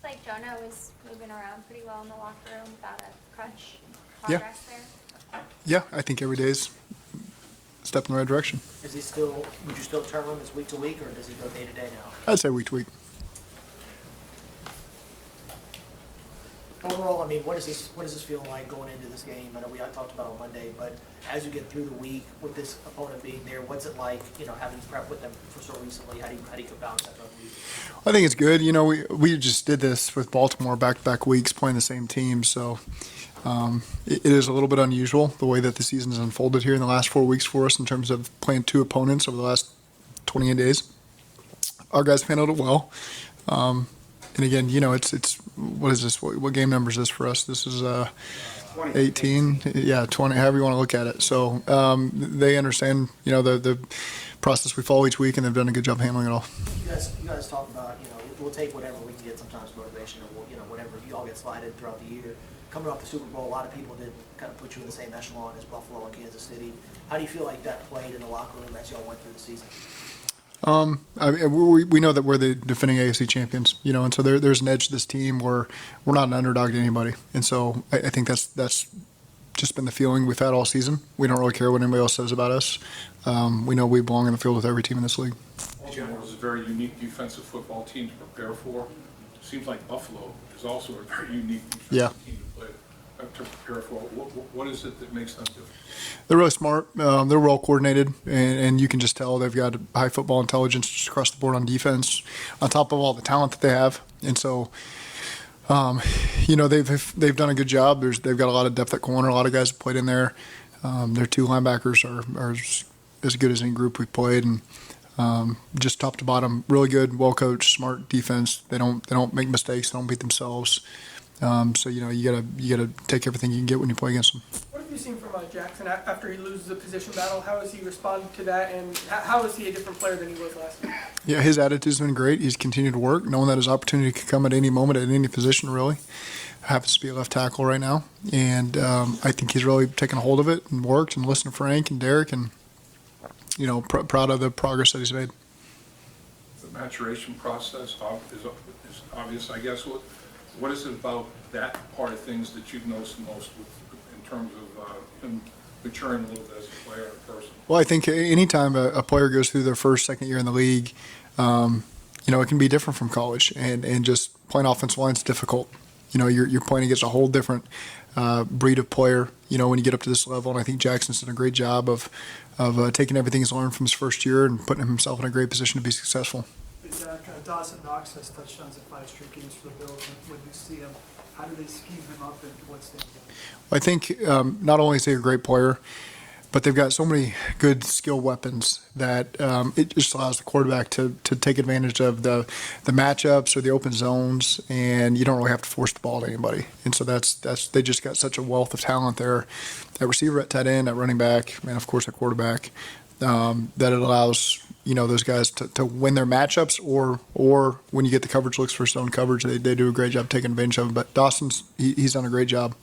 like Jonah was moving around pretty well in the locker room without a crutch. Yeah. Progress there. Yeah, I think every day is a step in the right direction. Is he still? Would you still term him as week to week, or does he go day to day now? I'd say week to week. Overall, I mean, what does this feel like going into this game? I know we talked about it on Monday, but as you get through the week with this opponent being there, what's it like? You know, having prepped with them for so recently. How do you balance that throughout the week? I think it's good. You know, we just did this with Baltimore back-to-back weeks playing the same team, so it is a little bit unusual the way that the season has unfolded here in the last 4 weeks for us in terms of playing two opponents over the last 28 days. Our guys handled it well. And again, you know, it's what is this? What game number is this for us? This is 18, yeah, 20, however you want to look at it. So they understand, you know, the process we follow each week, and they've done a good job handling it all. You guys talk about, you know, we'll take whatever we can get. Sometimes motivation, or you know, whatever. You all get slided throughout the year. Coming off the Super Bowl, a lot of people did kind of put you in the same echelon as Buffalo and Kansas City. How do you feel like that played in the locker room as y'all went through the season? I mean, we know that we're the defending AFC champions, you know, and so there's an edge to this team where we're not an underdog to anybody. And so I think that's just been the feeling we've had all season. We don't really care what anybody else says about us. We know we belong in the field with every team in this league. Baltimore is a very unique defensive football team to prepare for. Seems like Buffalo is also a very unique defensive team to prepare for. What is it that makes them different? They're really smart. They're well coordinated, and you can just tell they've got high football intelligence just across the board on defense, on top of all the talent that they have. And so, you know, they've done a good job. They've got a lot of depth at corner. A lot of guys have played in there. Their two linebackers are as good as any group we've played, and just top to bottom, really good, well coached, smart defense. They don't make mistakes. They don't beat themselves. So you know you gotta take everything you can get when you play against them. What have you seen from Jackson after he loses the position battle? How has he responded to that, and how is he a different player than he was last year? Yeah, his attitude's been great. He's continued to work, knowing that his opportunity could come at any moment, at any position, really. Happens to be a left tackle right now, and I think he's really taken a hold of it and worked and listened to Frank and Derek, and you know, proud of the progress that he's made. The maturation process is obvious, I guess. What is it about that part of things that you've noticed the most in terms of him maturing a little bit as a player and a person? Well, I think anytime a player goes through their first, second year in the league, you know, it can be different from college, and just playing offensive line is difficult. You know, you're playing against a whole different breed of player, you know, when you get up to this level, and I think Jackson's done a great job of taking everything he's learned from his first year and putting himself in a great position to be successful. Zac, Dawson Knox has touchdowns in 5 straight games for the Bills. When you see him, how do they scheme him up, and what's the? I think not only is he a great player, but they've got so many good skill weapons that it just allows the quarterback to take advantage of the matchups or the open zones, and you don't really have to force the ball to anybody. And so that's they just got such a wealth of talent there at receiver, at tight end, at running back, and of course at quarterback, that it allows, you know, those guys to win their matchups, or when you get the coverage looks for zone coverage, they do a great job taking advantage of it. But Dawson's he's done a great job.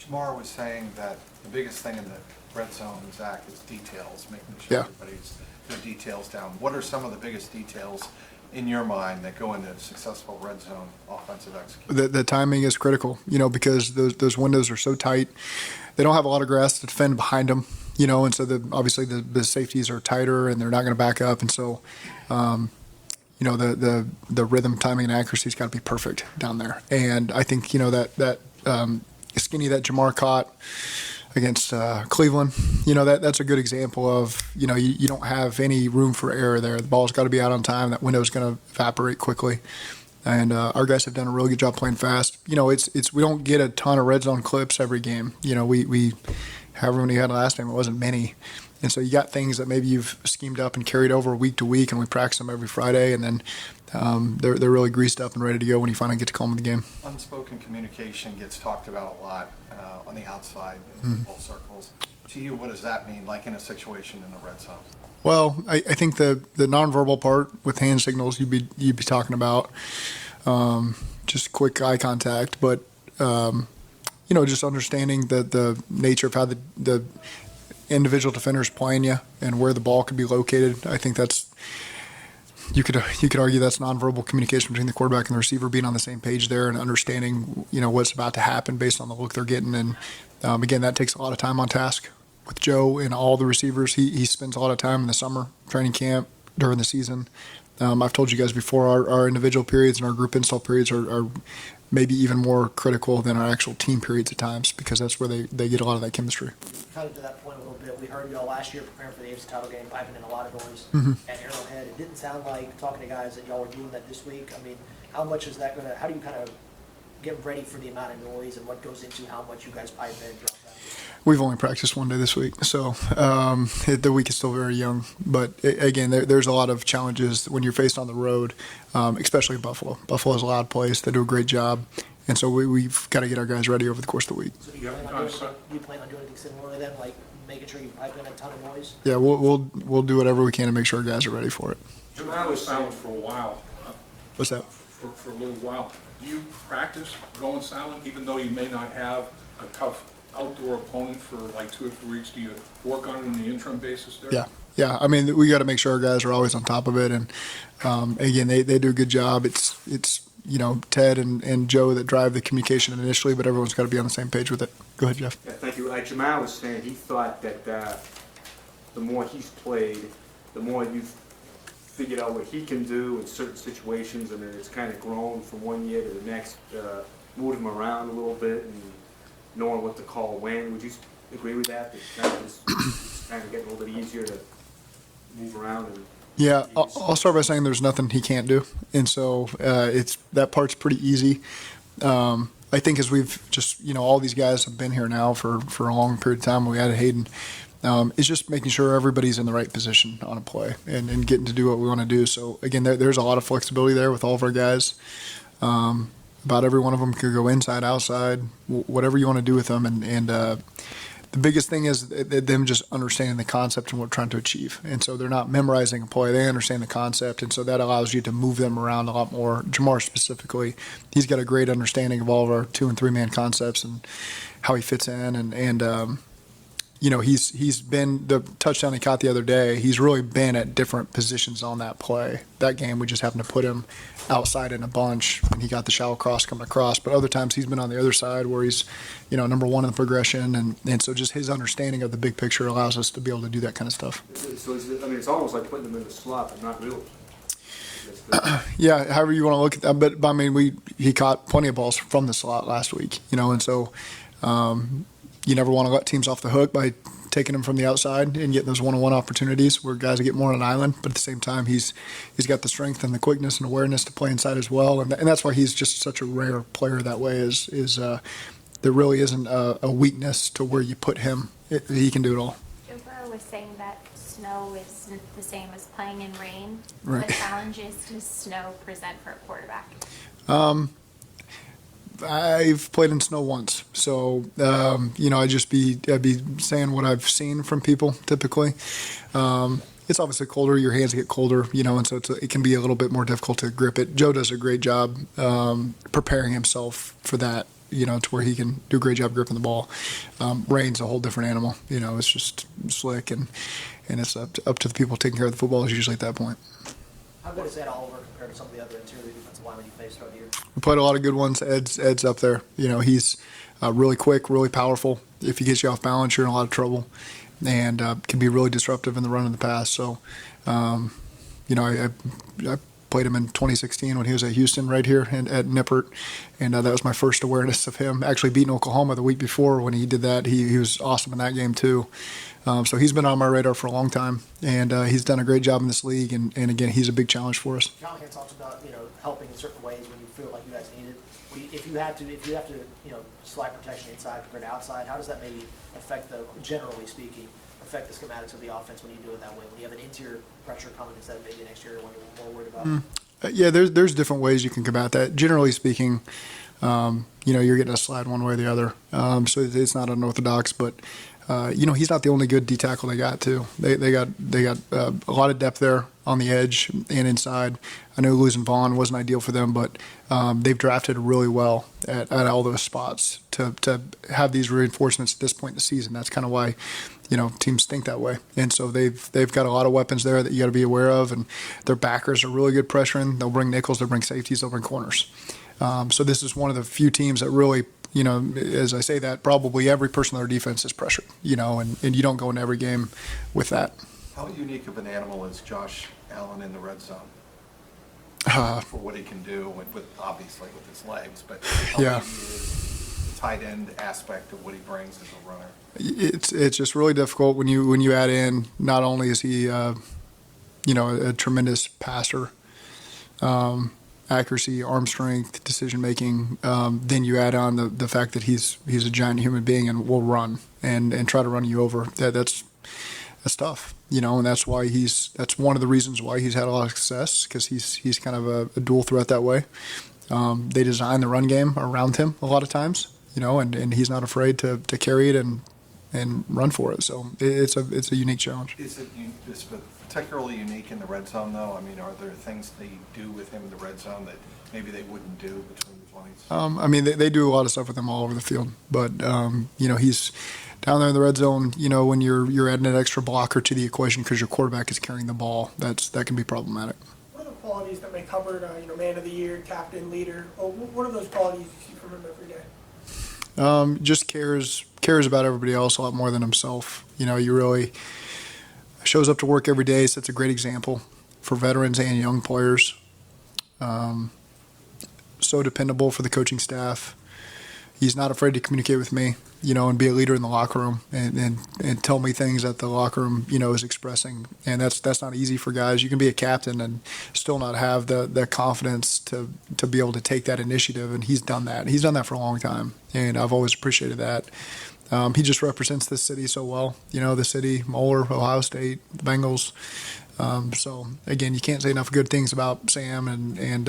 Jamar was saying that the biggest thing in the red zone, Zach, is details, making sure everybody's their details down. What are some of the biggest details in your mind that go into a successful red zone offensive execution? The timing is critical, you know, because those windows are so tight. They don't have a lot of grass to defend behind them, you know, and so obviously the safeties are tighter and they're not going to back up, and so you know the rhythm, timing, and accuracy's got to be perfect down there. And I think, you know, that skinny that Jamar caught against Cleveland, you know, that's a good example of, you know, you don't have any room for error there. The ball's got to be out on time. That window's going to evaporate quickly. And our guys have done a really good job playing fast. You know, it's we don't get a ton of red zone clips every game. You know, we however many we had last time, it wasn't many. And so you got things that maybe you've schemed up and carried over week to week, and we practice them every Friday, and then they're really greased up and ready to go when you finally get to call them in the game. Unspoken communication gets talked about a lot on the outside in football circles. To you, what does that mean, like in a situation in the red zone? Well, I think the nonverbal part with hand signals you'd be talking about, just quick eye contact, but you know, just understanding the nature of how the individual defender's playing you and where the ball could be located. I think that's you could argue that's nonverbal communication between the quarterback and the receiver, being on the same page there and understanding, what's about to happen based on the look they're getting. And again, that takes a lot of time on task with Joe and all the receivers. He spends a lot of time in the summer training camp during the season. I've told you guys before, our individual periods and our group install periods are maybe even more critical than our actual team periods at times, because that's where they get a lot of that chemistry. Kind of to that point a little bit, we heard y'all last year preparing for the AFC title game, piping in a lot of noise at Arrowhead. It didn't sound like, talking to guys, that y'all were doing that this week. I mean, how much is that how do you kind of get ready for the amount of noise and what goes into how much you guys pipe in, drop that? We've only practiced one day this week, so the week is still very young. But again, there's a lot of challenges when you're faced on the road, especially Buffalo. Buffalo's a loud place. They do a great job. And so we've got to get our guys ready over the course of the week. So do you plan on doing anything similar then, like making sure you pipe in a ton of noise? Yeah, we'll do whatever we can to make sure our guys are ready for it. You were silent for a while. What's that? For a little while. Do you practice going silent, even though you may not have a tough outdoor opponent for like 2 or 3 weeks? Do you work on it on the interim basis there? Yeah. I mean, we got to make sure our guys are always on top of it. And again, they do a good job. It's Ted and Joe that drive the communication initially, but everyone's got to be on the same page with it. Go ahead, Jeff. Yeah, thank you. Jamal was saying he thought that the more he's played, the more you've figured out what he can do in certain situations, and then it's kind of grown from one year to the next, moved him around a little bit and knowing what to call when. Would you agree with that? That kind of it's kind of getting a little bit easier to move around and. Yeah, I'll start by saying there's nothing he can't do, and so that part's pretty easy. I think as we've just all these guys have been here now for a long period of time. We added Hayden. It's just making sure everybody's in the right position on a play and getting to do what we want to do. So again, there's a lot of flexibility there with all of our guys. About every one of them could go inside, outside, whatever you want to do with them, and the biggest thing is them just understanding the concept and what we're trying to achieve. And so they're not memorizing a play. They understand the concept, and so that allows you to move them around a lot more. Jamar specifically, he's got a great understanding of all of our 2- and 3-man concepts and how he fits in. And he's been the touchdown he caught the other day. He's really been at different positions on that play. That game, we just happened to put him outside in a bunch, and he got the shallow cross coming across. But other times he's been on the other side where he's, number one in the progression. And so just his understanding of the big picture allows us to be able to do that kind of stuff. So it's almost like putting them in the slot, but not really. Yeah, however you want to look at that. But I mean, he caught plenty of balls from the slot last week, and so you never want to let teams off the hook by taking them from the outside and getting those one-on-one opportunities where guys get more on an island. But at the same time, he's got the strength and the quickness and awareness to play inside as well. And that's why he's just such a rare player that way. Is there really isn't a weakness to where you put him. He can do it all. Joe Burrow was saying that snow isn't the same as playing in rain. Right. What challenges does snow present for a quarterback? I've played in snow once, so I'd be saying what I've seen from people typically. It's obviously colder; your hands get colder, and so it can be a little bit more difficult to grip it. Joe does a great job preparing himself for that, to where he can do a great job gripping the ball. Rain's a whole different animal, it's just slick, and it's up to the people taking care of the football is usually at that point. How good is Ed Oliver compared to some of the other interior defensive linemen you faced throughout the year? We played a lot of good ones. Ed's up there. He's really quick, really powerful. If he gets you off balance, you're in a lot of trouble, and can be really disruptive in the run of the pass. So, I played him in 2016 when he was at Houston right here at Nippert, and that was my first awareness of him. Actually beating Oklahoma the week before when he did that. He was awesome in that game too. So he's been on my radar for a long time, and he's done a great job in this league. And again, he's a big challenge for us. Callahan talks about helping in certain ways when you feel like you guys need it. If you have to slide protection inside compared to outside, how does that maybe affect generally speaking, affect the schematics of the offense when you do it that way? When you have an interior pressure coming instead of maybe an exterior one you're more worried about? Yeah, there's different ways you can combat that. Generally speaking, you're getting a slide one way or the other. So it's not unorthodox, but he's not the only good D tackle they got too. They got a lot of depth there on the edge and inside. I know losing Vaughn wasn't ideal for them, but they've drafted really well at all those spots to have these reinforcements at this point in the season. That's kind of why, teams think that way. And so they've got a lot of weapons there that you got to be aware of, and their backers are really good pressuring. They'll bring nickels, they'll bring safeties, they'll bring corners. So this is one of the few teams that really, as I say that, probably every person on their defense is pressured, and you don't go into every game with that. How unique of an animal is Josh Allen in the red zone? For what he can do obviously with his legs, but how Yeah. he is the tight end aspect of what he brings as a runner. It's just really difficult when you add in, not only is he a tremendous passer, accuracy, arm strength, decision making, then you add on the fact that he's a giant human being and will run and try to run you over. That's tough, and that's why that's one of the reasons why he's had a lot of success, because he's kind of a dual threat that way. They design the run game around him a lot of times, and he's not afraid to carry it and run for it. So it's a unique challenge. Is it particularly unique in the red zone, though? I mean, are there things they do with him in the red zone that maybe they wouldn't do between the 20s? They do a lot of stuff with him all over the field, but he's down there in the red zone. When you're adding an extra blocker to the equation because your quarterback is carrying the ball, that can be problematic. What are the qualities that make Hubbard, man of the year, captain, leader? What are those qualities you see from him every day? Just cares about everybody else a lot more than himself. He really shows up to work every day. Sets a great example for veterans and young players. So dependable for the coaching staff. He's not afraid to communicate with me, and be a leader in the locker room and tell me things that the locker room, is expressing. And that's not easy for guys. You can be a captain and still not have the confidence to be able to take that initiative. And he's done that. He's done that for a long time. And I've always appreciated that. He just represents this city so well. The city, Moeller, Ohio State, the Bengals. So again, you can't say enough good things about Sam and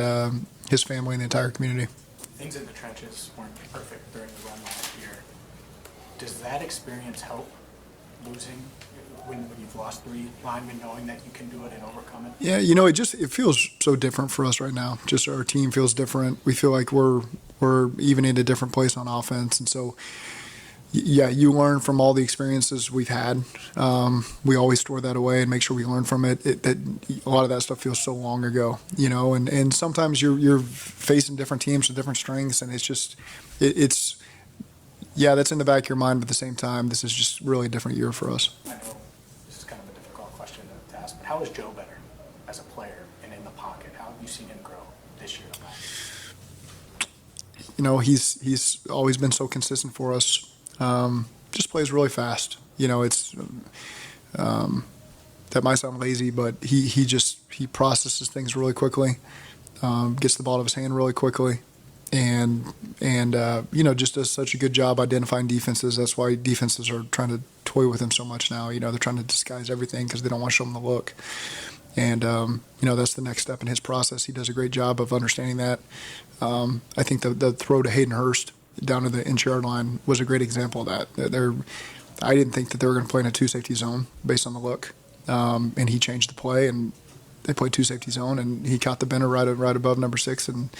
his family and the entire community. Things in the trenches weren't perfect during the run last year. Does that experience help losing when you've lost 3 linemen, knowing that you can do it and overcome it? Yeah, it feels so different for us right now. Just our team feels different. We feel like we're even in a different place on offense, and so. Yeah, you learn from all the experiences we've had. We always store that away and make sure we learn from it. A lot of that stuff feels so long ago, and sometimes you're facing different teams with different strengths, and that's in the back of your mind, but at the same time, this is just really a different year for us. I know this is kind of a difficult question to ask, but how is Joe better as a player and in the pocket? How have you seen him grow this year? He's always been so consistent for us. Just plays really fast. It's that might sound lazy, but he processes things really quickly, gets the ball out of his hand really quickly, and just does such a good job identifying defenses. That's why defenses are trying to toy with him so much now. They're trying to disguise everything because they don't want to show him the look. And that's the next step in his process. He does a great job of understanding that. I think the throw to Hayden Hurst down to the inch-yard line was a great example of that. I didn't think that they were going to play in a 2-safety zone based on the look, and he changed the play, and they played 2-safety zone, and he caught the bender right above number 6, and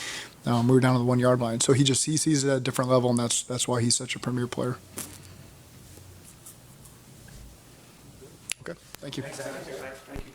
we were down to the 1-yard line. So he sees it at a different level, and that's why he's such a premier player. Okay, thank you. Thank you.